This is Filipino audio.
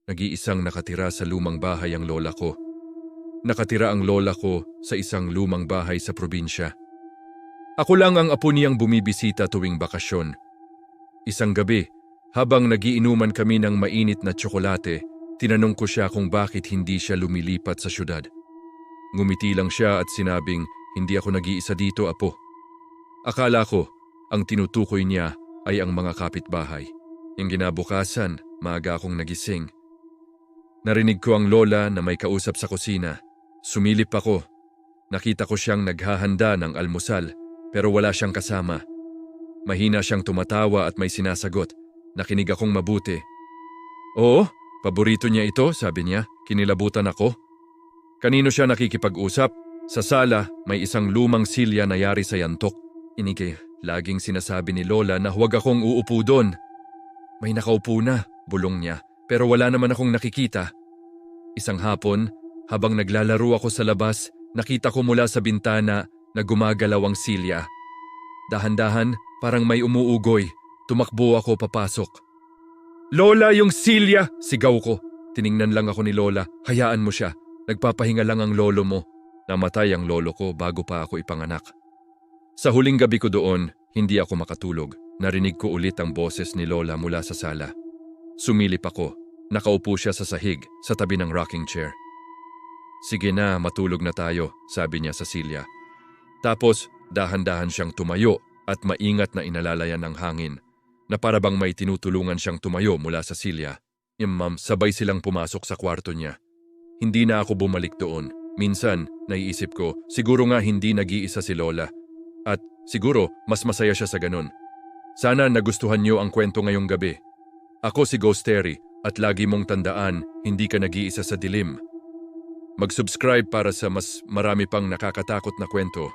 nag-iisang nakatira sa lumang bahay ang lola ko. Nakatira ang lola ko sa isang lumang bahay sa probinsya. Ako lang ang apo niyang bumibisita tuwing bakasyon. Isang gabi, habang nagiinuman kami ng mainit na tsokolate, tinanong ko siya kung bakit hindi siya lumilipat sa syudad. Ngumiti lang siya at sinabing, "Hindi ako nag-iisa dito, apo." Akala ko, ang tinutukoy niya ay ang mga kapitbahay. Yung ginabukasan, maaga akong nagising. Narinig ko ang lola na may kausap sa kusina. Sumilip ako. Nakita ko siyang naghahanda ng almusal pero wala siyang kasama. Mahina siyang tumatawa at may sinasagot. Nakinig akong mabuti. "Oo, paborito niya ito," sabi niya. Kinilabutan ako. Kanino siya nakikipag-usap? Sa sala, may isang lumang silya na yari sa yantok. Inike, laging sinasabi ni lola na huwag akong uupo doon. "May nakaupo na," bulong niya, "pero wala naman akong nakikita." Isang hapon, habang naglalaro ako sa labas, nakita ko mula sa bintana na gumagalaw ang silya. Dahan-dahan, parang may umuugoy. Tumakbo ako papasok. "Lola, yung silya!" sigaw ko. Tiningnan lang ako ni lola. "Hayaan mo siya. Nagpapahinga lang ang lolo mo." Namatay ang lolo ko bago pa ako ipanganak. Sa huling gabi ko doon, hindi ako makatulog. Narinig ko ulit ang boses ni lola mula sa sala. Sumilip ako. Nakaupo siya sa sahig, sa tabi ng rocking chair. "Sige na, matulog na tayo," sabi niya sa silya. Tapos, dahan-dahan siyang tumayo at maingat na inalalayan ng hangin, na para bang may tinutulungan siyang tumayo mula sa silya. Ma'am, sabay silang pumasok sa kwarto niya. Hindi na ako bumalik doon. Minsan, naiisip ko, siguro nga hindi nag-iisa si lola. At siguro, mas masaya siya sa ganun. Sana nagustuhan niyo ang kwento ngayong gabi. Ako si Ghost Terry at lagi mong tandaan, hindi ka nag-iisa sa dilim. Mag-subscribe para sa mas marami pang nakakatakot na kwento.